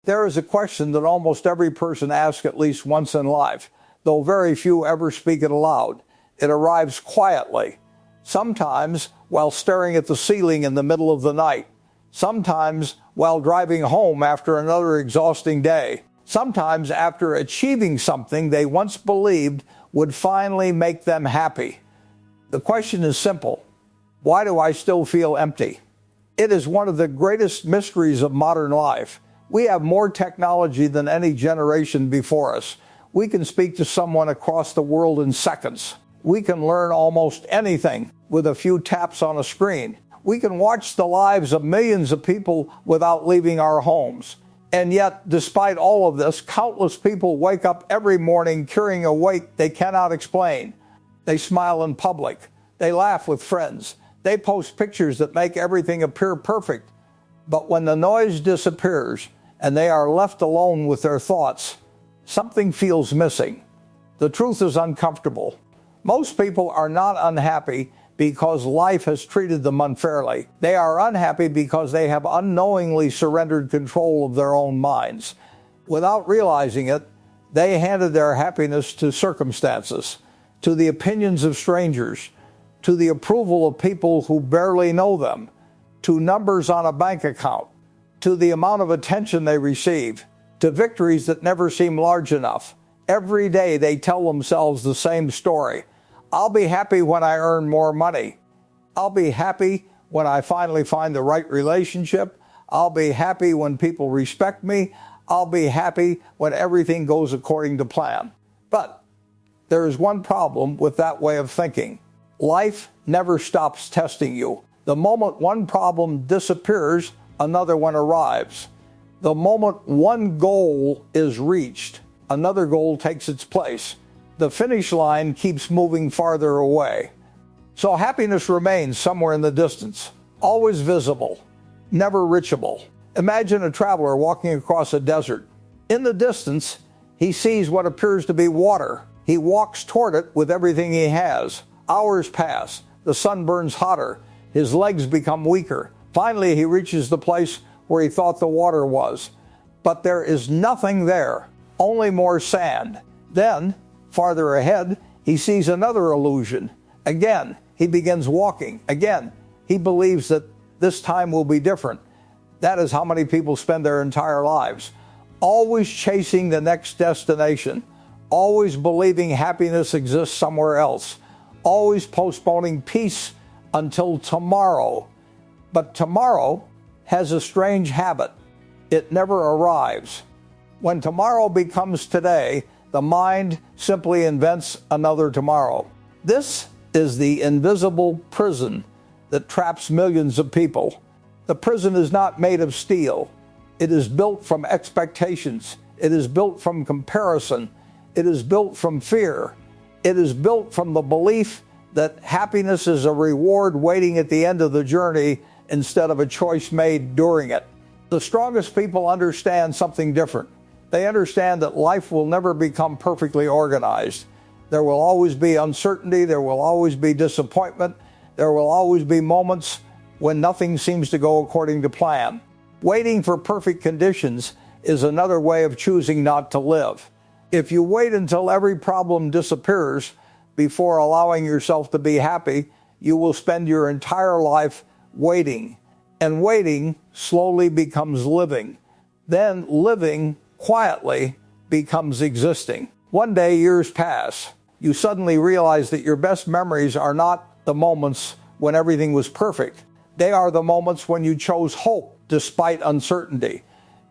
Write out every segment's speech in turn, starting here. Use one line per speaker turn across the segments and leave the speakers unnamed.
There is a question that almost every person asks at least once in life, though very few ever speak it aloud. It arrives quietly, sometimes while staring at the ceiling in the middle of the night, sometimes while driving home after another exhausting day, sometimes after achieving something they once believed would finally make them happy. The question is simple: why do I still feel empty? It is one of the greatest mysteries of modern life. We have more technology than any generation before us. We can speak to someone across the world in seconds. We can learn almost anything with a few taps on a screen. We can watch the lives of millions of people without leaving our homes. And yet, despite all of this, countless people wake up every morning carrying a weight they cannot explain. They smile in public. They laugh with friends. They post pictures that make everything appear perfect. But when the noise disappears and they are left alone with their thoughts, something feels missing. The truth is uncomfortable. Most people are not unhappy because life has treated them unfairly. They are unhappy because they have unknowingly surrendered control of their own minds. Without realizing it, they handed their happiness to circumstances, to the opinions of strangers, to the approval of people who barely know them, to numbers on a bank account, to the amount of attention they receive, to victories that never seem large enough. Every day they tell themselves the same story. I'll be happy when I earn more money. I'll be happy when I finally find the right relationship. I'll be happy when people respect me. I'll be happy when everything goes according to plan. But there is one problem with that way of thinking. Life never stops testing you. The moment one problem disappears, another one arrives. The moment one goal is reached, another goal takes its place. The finish line keeps moving farther away. So happiness remains somewhere in the distance, always visible, never reachable. Imagine a traveler walking across a desert. In the distance, he sees what appears to be water. He walks toward it with everything he has. Hours pass. The sun burns hotter. His legs become weaker. Finally, he reaches the place where he thought the water was. But there is nothing there, only more sand. Then, farther ahead, he sees another illusion. Again, he begins walking. Again, he believes that this time will be different. That is how many people spend their entire lives. Always chasing the next destination. Always believing happiness exists somewhere else. Always postponing peace until tomorrow. But tomorrow has a strange habit. It never arrives. When tomorrow becomes today, the mind simply invents another tomorrow. This is the invisible prison that traps millions of people. The prison is not made of steel. It is built from expectations. It is built from comparison. It is built from fear. It is built from the belief that happiness is a reward waiting at the end of the journey instead of a choice made during it. The strongest people understand something different. They understand that life will never become perfectly organized. There will always be uncertainty. There will always be disappointment. There will always be moments when nothing seems to go according to plan. Waiting for perfect conditions is another way of choosing not to live. If you wait until every problem disappears before allowing yourself to be happy, you will spend your entire life waiting. And waiting slowly becomes living. Then living quietly becomes existing. One day, years pass. You suddenly realize that your best memories are not the moments when everything was perfect. They are the moments when you chose hope despite uncertainty,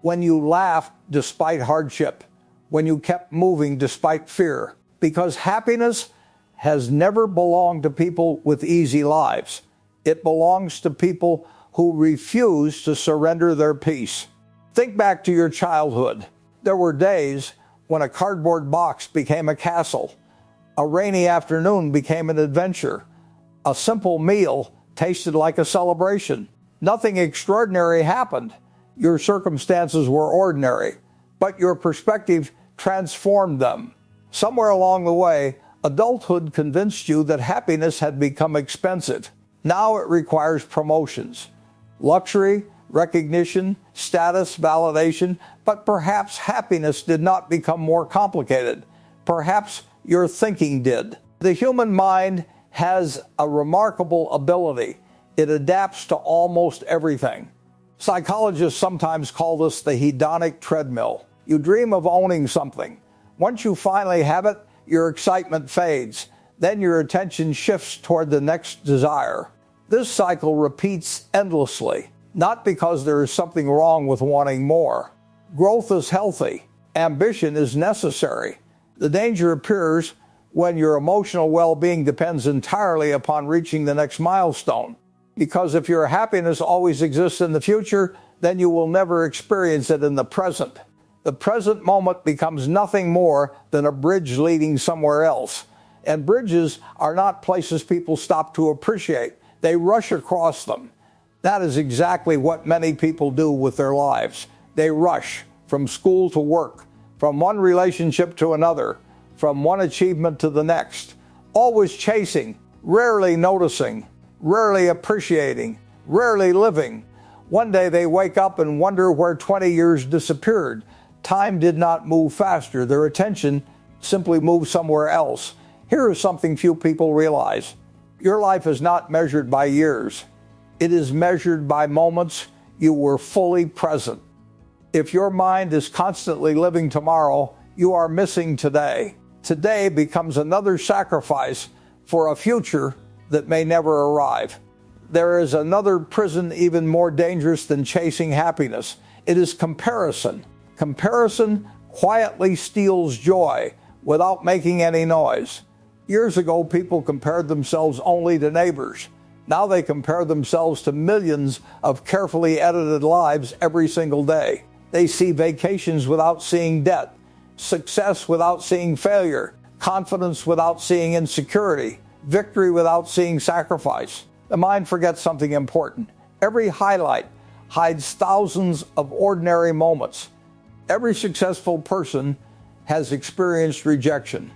when you laughed despite hardship, when you kept moving despite fear. Because happiness has never belonged to people with easy lives. It belongs to people who refuse to surrender their peace. Think back to your childhood. There were days when a cardboard box became a castle. A rainy afternoon became an adventure. A simple meal tasted like a celebration. Nothing extraordinary happened. Your circumstances were ordinary, but your perspective transformed them. Somewhere along the way, adulthood convinced you that happiness had become expensive. Now it requires promotions, luxury, recognition, status, validation, but perhaps happiness did not become more complicated. Perhaps your thinking did. The human mind has a remarkable ability. It adapts to almost everything. Psychologists sometimes call this the hedonic treadmill. You dream of owning something. Once you finally have it, your excitement fades. Then your attention shifts toward the next desire. This cycle repeats endlessly, not because there is something wrong with wanting more. Growth is healthy. Ambition is necessary. The danger appears when your emotional well-being depends entirely upon reaching the next milestone. Because if your happiness always exists in the future, then you will never experience it in the present. The present moment becomes nothing more than a bridge leading somewhere else. And bridges are not places people stop to appreciate. They rush across them. That is exactly what many people do with their lives. They rush from school to work, from one relationship to another, from one achievement to the next, always chasing, rarely noticing, rarely appreciating, rarely living. One day they wake up and wonder where 20 years disappeared. Time did not move faster. Their attention simply moved somewhere else. Here is something few people realize. Your life is not measured by years. It is measured by moments you were fully present. If your mind is constantly living tomorrow, you are missing today. Today becomes another sacrifice for a future that may never arrive. There is another prison even more dangerous than chasing happiness. It is comparison. Comparison quietly steals joy without making any noise. Years ago, people compared themselves only to neighbors. Now they compare themselves to millions of carefully edited lives every single day. They see vacations without seeing debt, success without seeing failure, confidence without seeing insecurity, victory without seeing sacrifice. The mind forgets something important. Every highlight hides thousands of ordinary moments. Every successful person has experienced rejection.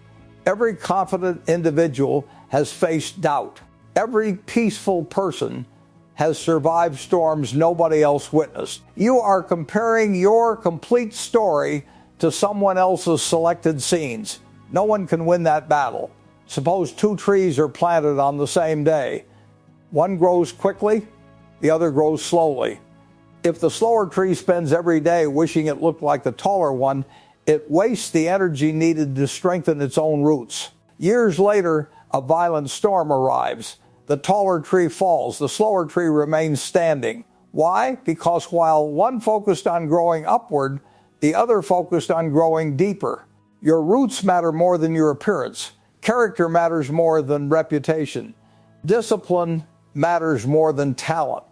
Every confident individual has faced doubt. Every peaceful person has survived storms nobody else witnessed. You are comparing your complete story to someone else's selected scenes. No one can win that battle. Suppose two trees are planted on the same day. One grows quickly, the other grows slowly. If the slower tree spends every day wishing it looked like the taller one, it wastes the energy needed to strengthen its own roots. Years later, a violent storm arrives. The taller tree falls. The slower tree remains standing. Why? Because while one focused on growing upward, the other focused on growing deeper. Your roots matter more than your appearance. Character matters more than reputation. Discipline matters more than talent.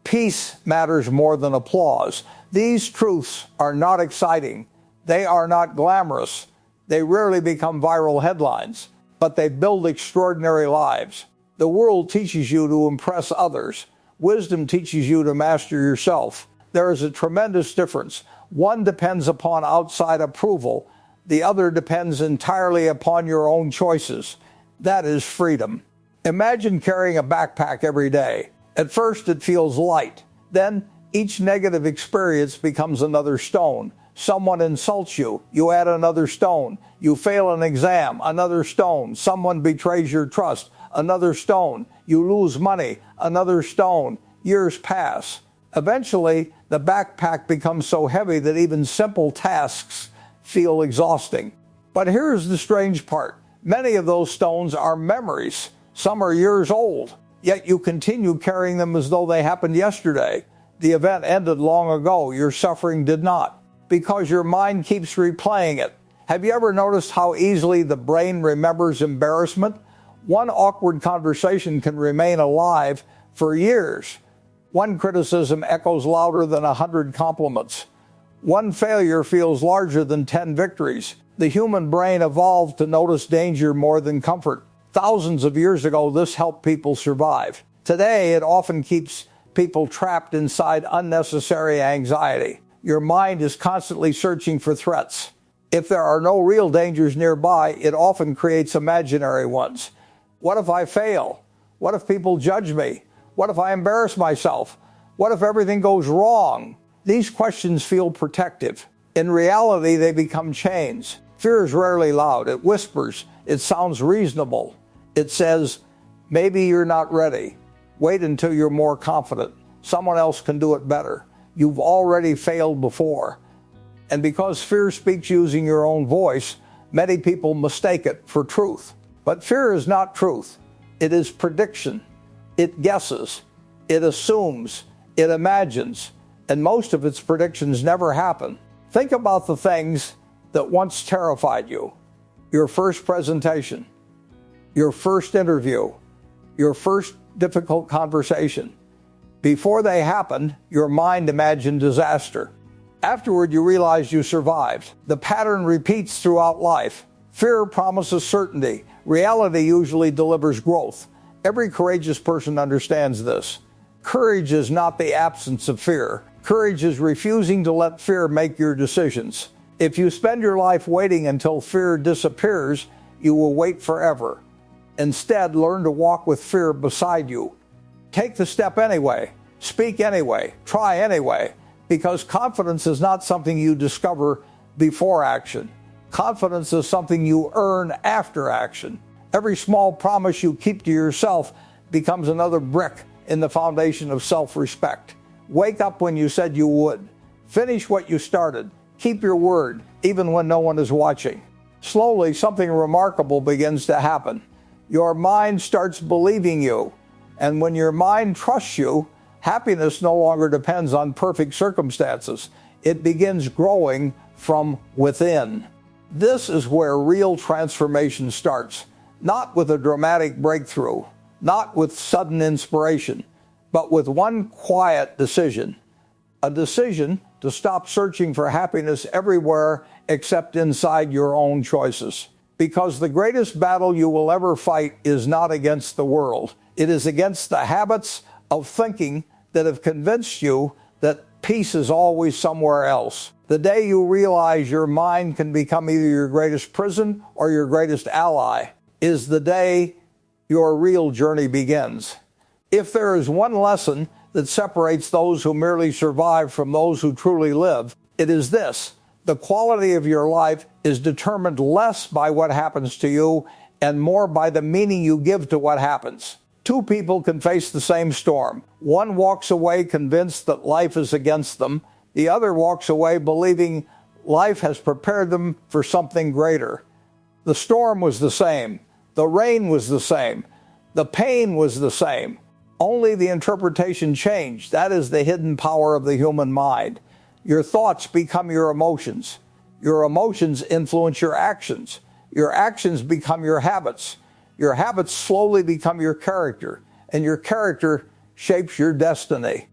Peace matters more than applause. These truths are not exciting. They are not glamorous. They rarely become viral headlines, but they build extraordinary lives. The world teaches you to impress others. Wisdom teaches you to master yourself. There is a tremendous difference. One depends upon outside approval. The other depends entirely upon your own choices. That is freedom. Imagine carrying a backpack every day. At first, it feels light. Then, each negative experience becomes another stone. Someone insults you, you add another stone. You fail an exam, another stone. Someone betrays your trust, another stone. You lose money, another stone. Years pass. Eventually, the backpack becomes so heavy that even simple tasks feel exhausting. But here's the strange part. Many of those stones are memories. Some are years old, yet you continue carrying them as though they happened yesterday. The event ended long ago. Your suffering did not, because your mind keeps replaying it. Have you ever noticed how easily the brain remembers embarrassment? One awkward conversation can remain alive for years. One criticism echoes louder than 100 compliments. One failure feels larger than 10 victories. The human brain evolved to notice danger more than comfort. Thousands of years ago, this helped people survive. Today, it often keeps people trapped inside unnecessary anxiety. Your mind is constantly searching for threats. If there are no real dangers nearby, it often creates imaginary ones. What if I fail? What if people judge me? What if I embarrass myself? What if everything goes wrong? These questions feel protective. In reality, they become chains. Fear is rarely loud. It whispers. It sounds reasonable. It says, maybe you're not ready. Wait until you're more confident. Someone else can do it better. You've already failed before. And because fear speaks using your own voice, many people mistake it for truth. But fear is not truth. It is prediction. It guesses. It assumes. It imagines. And most of its predictions never happen. Think about the things that once terrified you. Your first presentation, your first interview, your first difficult conversation. Before they happened, your mind imagined disaster. Afterward, you realized you survived. The pattern repeats throughout life. Fear promises certainty. Reality usually delivers growth. Every courageous person understands this. Courage is not the absence of fear. Courage is refusing to let fear make your decisions. If you spend your life waiting until fear disappears, you will wait forever. Instead, learn to walk with fear beside you. Take the step anyway. Speak anyway. Try anyway. Because confidence is not something you discover before action. Confidence is something you earn after action. Every small promise you keep to yourself becomes another brick in the foundation of self-respect. Wake up when you said you would. Finish what you started. Keep your word, even when no one is watching. Slowly, something remarkable begins to happen. Your mind starts believing you. And when your mind trusts you, happiness no longer depends on perfect circumstances. It begins growing from within. This is where real transformation starts. Not with a dramatic breakthrough, not with sudden inspiration, but with one quiet decision. A decision to stop searching for happiness everywhere except inside your own choices. Because the greatest battle you will ever fight is not against the world. It is against the habits of thinking that have convinced you that peace is always somewhere else. The day you realize your mind can become either your greatest prison or your greatest ally is the day your real journey begins. If there is one lesson that separates those who merely survive from those who truly live, it is this: the quality of your life is determined less by what happens to you and more by the meaning you give to what happens. Two people can face the same storm. One walks away convinced that life is against them. The other walks away believing life has prepared them for something greater. The storm was the same. The rain was the same. The pain was the same. Only the interpretation changed. That is the hidden power of the human mind. Your thoughts become your emotions. Your emotions influence your actions. Your actions become your habits. Your habits slowly become your character, and your character shapes your destiny.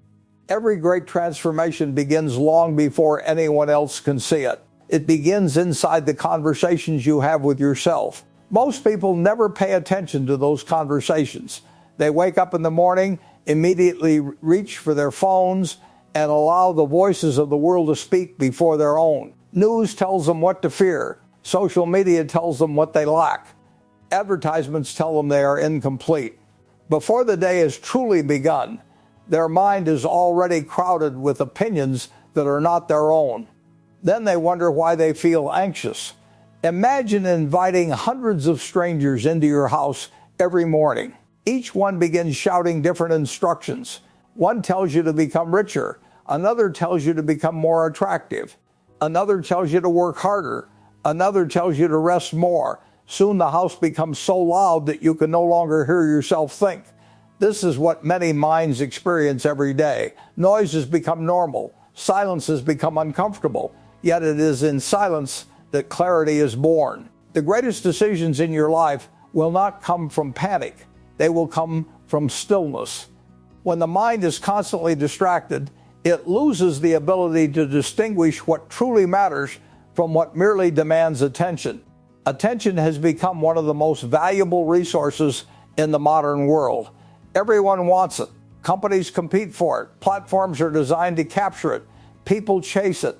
Every great transformation begins long before anyone else can see it. It begins inside the conversations you have with yourself. Most people never pay attention to those conversations. They wake up in the morning, immediately reach for their phones, and allow the voices of the world to speak before their own. News tells them what to fear. Social media tells them what they lack. Advertisements tell them they are incomplete. Before the day has truly begun, their mind is already crowded with opinions that are not their own. Then they wonder why they feel anxious. Imagine inviting hundreds of strangers into your house every morning. Each one begins shouting different instructions. One tells you to become richer. Another tells you to become more attractive. Another tells you to work harder. Another tells you to rest more. Soon the house becomes so loud that you can no longer hear yourself think. This is what many minds experience every day. Noises become normal. Silences become uncomfortable. Yet it is in silence that clarity is born. The greatest decisions in your life will not come from panic. They will come from stillness. When the mind is constantly distracted, it loses the ability to distinguish what truly matters from what merely demands attention. Attention has become one of the most valuable resources in the modern world. Everyone wants it. Companies compete for it. Platforms are designed to capture it. People chase it.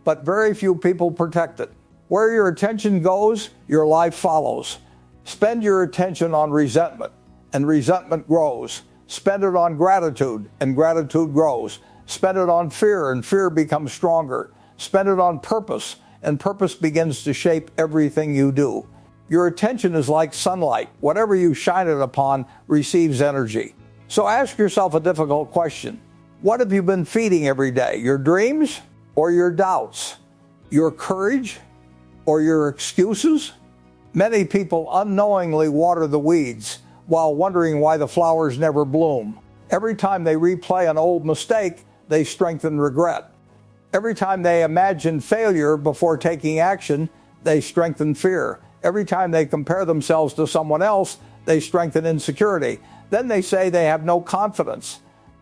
But very few people protect it. Where your attention goes, your life follows. Spend your attention on resentment, and resentment grows. Spend it on gratitude, and gratitude grows. Spend it on fear, and fear becomes stronger. Spend it on purpose, and purpose begins to shape everything you do. Your attention is like sunlight. Whatever you shine it upon receives energy. So ask yourself a difficult question. What have you been feeding every day? Your dreams or your doubts? Your courage or your excuses? Many people unknowingly water the weeds while wondering why the flowers never bloom. Every time they replay an old mistake, they strengthen regret. Every time they imagine failure before taking action, they strengthen fear. Every time they compare themselves to someone else, they strengthen insecurity. Then they say they have no confidence.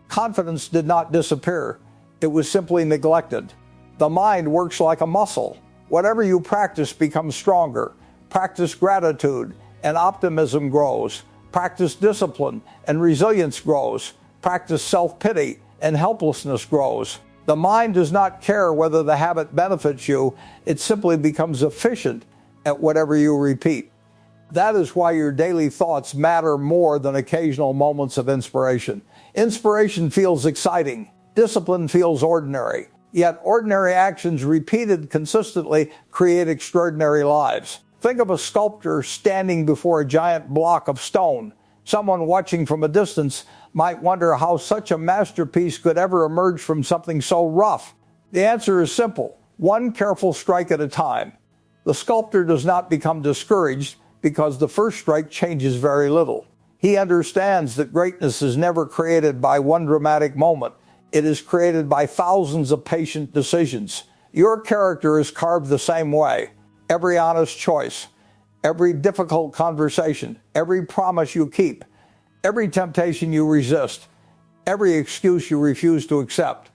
Confidence did not disappear. It was simply neglected. The mind works like a muscle. Whatever you practice becomes stronger. Practice gratitude, and optimism grows. Practice discipline, and resilience grows. Practice self-pity, and helplessness grows. The mind does not care whether the habit benefits you. It simply becomes efficient at whatever you repeat. That is why your daily thoughts matter more than occasional moments of inspiration. Inspiration feels exciting. Discipline feels ordinary. Yet ordinary actions repeated consistently create extraordinary lives. Think of a sculptor standing before a giant block of stone. Someone watching from a distance might wonder how such a masterpiece could ever emerge from something so rough. The answer is simple: one careful strike at a time. The sculptor does not become discouraged because the first strike changes very little. He understands that greatness is never created by one dramatic moment. It is created by thousands of patient decisions. Your character is carved the same way. Every honest choice, every difficult conversation, every promise you keep, every temptation you resist, every excuse you refuse to accept.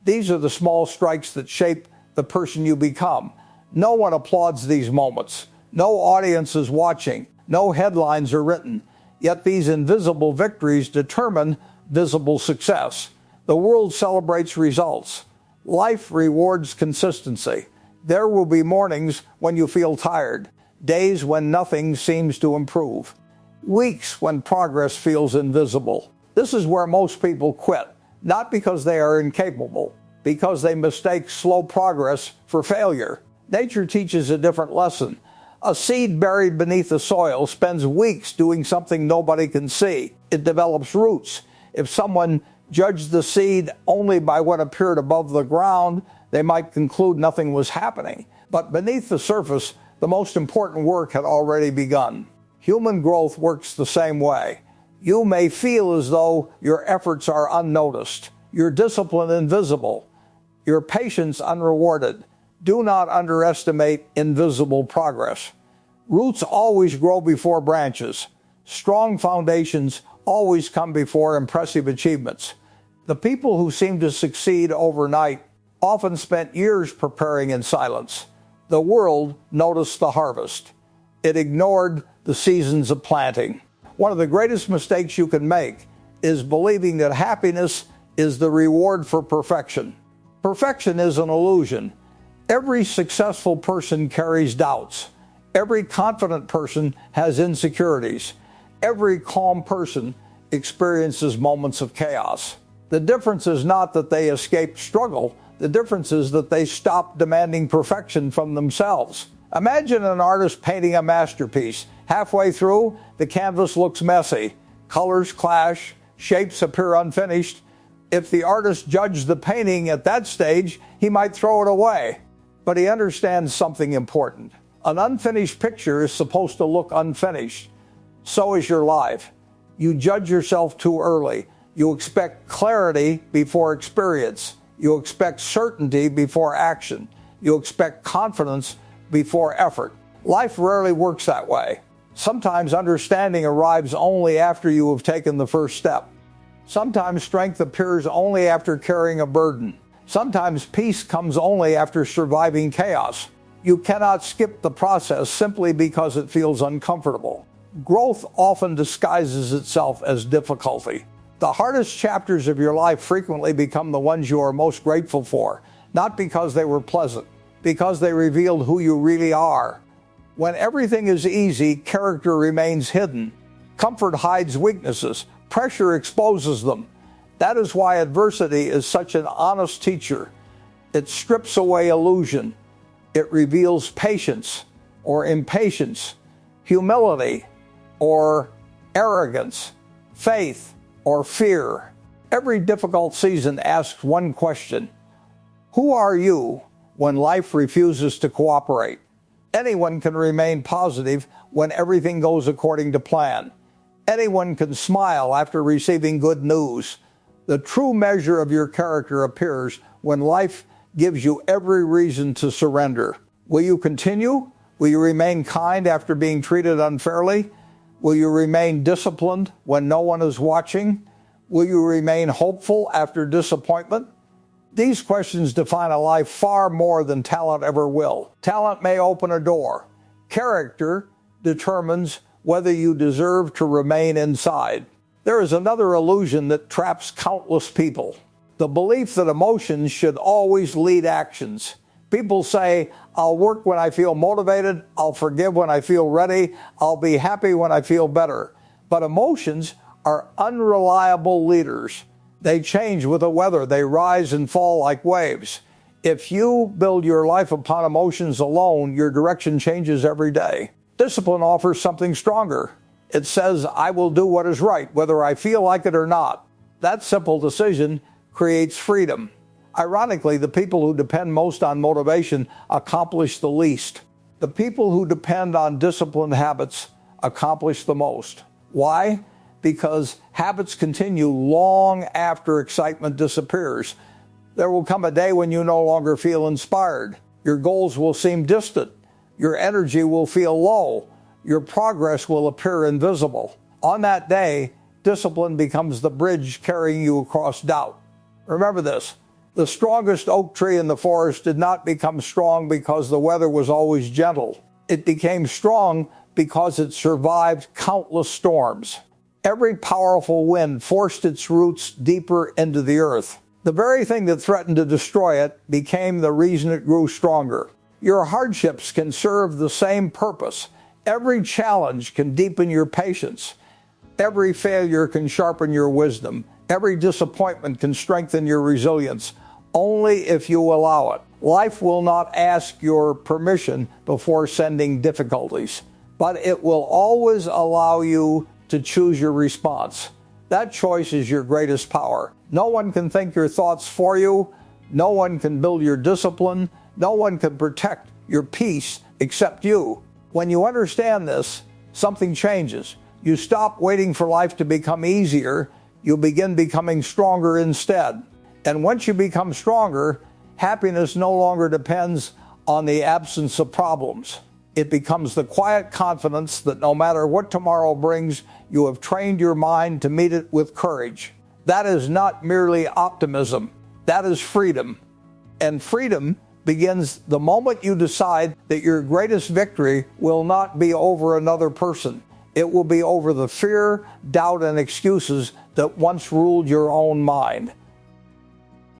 These are the small strikes that shape the person you become. No one applauds these moments. No audience is watching. No headlines are written. Yet these invisible victories determine visible success. The world celebrates results. Life rewards consistency. There will be mornings when you feel tired, days when nothing seems to improve, weeks when progress feels invisible. This is where most people quit, not because they are incapable, because they mistake slow progress for failure. Nature teaches a different lesson. A seed buried beneath the soil spends weeks doing something nobody can see. It develops roots. If someone judged the seed only by what appeared above the ground, they might conclude nothing was happening. But beneath the surface, the most important work had already begun. Human growth works the same way. You may feel as though your efforts are unnoticed, your discipline invisible, your patience unrewarded. Do not underestimate invisible progress. Roots always grow before branches. Strong foundations always come before impressive achievements. The people who seem to succeed overnight often spent years preparing in silence. The world noticed the harvest. It ignored the seasons of planting. One of the greatest mistakes you can make is believing that happiness is the reward for perfection. Perfection is an illusion. Every successful person carries doubts. Every confident person has insecurities. Every calm person experiences moments of chaos. The difference is not that they escaped struggle. The difference is that they stopped demanding perfection from themselves. Imagine an artist painting a masterpiece. Halfway through, the canvas looks messy. Colors clash, shapes appear unfinished. If the artist judged the painting at that stage, he might throw it away. But he understands something important. An unfinished picture is supposed to look unfinished. So is your life. You judge yourself too early. You expect clarity before experience. You expect certainty before action. You expect confidence before effort. Life rarely works that way. Sometimes understanding arrives only after you have taken the first step. Sometimes strength appears only after carrying a burden. Sometimes peace comes only after surviving chaos. You cannot skip the process simply because it feels uncomfortable. Growth often disguises itself as difficulty. The hardest chapters of your life frequently become the ones you are most grateful for, not because they were pleasant, because they revealed who you really are. When everything is easy, character remains hidden. Comfort hides weaknesses. Pressure exposes them. That is why adversity is such an honest teacher. It strips away illusion. It reveals patience or impatience, humility or arrogance, faith or fear. Every difficult season asks one question: who are you when life refuses to cooperate? Anyone can remain positive when everything goes according to plan. Anyone can smile after receiving good news. The true measure of your character appears when life gives you every reason to surrender. Will you continue? Will you remain kind after being treated unfairly? Will you remain disciplined when no one is watching? Will you remain hopeful after disappointment? These questions define a life far more than talent ever will. Talent may open a door. Character determines whether you deserve to remain inside. There is another illusion that traps countless people: the belief that emotions should always lead actions. People say, I'll work when I feel motivated, I'll forgive when I feel ready, I'll be happy when I feel better. But emotions are unreliable leaders. They change with the weather. They rise and fall like waves. If you build your life upon emotions alone, your direction changes every day. Discipline offers something stronger. It says, I will do what is right, whether I feel like it or not. That simple decision creates freedom. Ironically, the people who depend most on motivation accomplish the least. The people who depend on disciplined habits accomplish the most. Why? Because habits continue long after excitement disappears. There will come a day when you no longer feel inspired. Your goals will seem distant. Your energy will feel low. Your progress will appear invisible. On that day, discipline becomes the bridge carrying you across doubt. Remember this: the strongest oak tree in the forest did not become strong because the weather was always gentle. It became strong because it survived countless storms. Every powerful wind forced its roots deeper into the earth. The very thing that threatened to destroy it became the reason it grew stronger. Your hardships can serve the same purpose. Every challenge can deepen your patience. Every failure can sharpen your wisdom. Every disappointment can strengthen your resilience, only if you allow it. Life will not ask your permission before sending difficulties, but it will always allow you to choose your response. That choice is your greatest power. No one can think your thoughts for you. No one can build your discipline. No one can protect your peace except you. When you understand this, something changes. You stop waiting for life to become easier. You begin becoming stronger instead. And once you become stronger, happiness no longer depends on the absence of problems. It becomes the quiet confidence that no matter what tomorrow brings, you have trained your mind to meet it with courage. That is not merely optimism. That is freedom. And freedom begins the moment you decide that your greatest victory will not be over another person. It will be over the fear, doubt, and excuses that once ruled your own mind.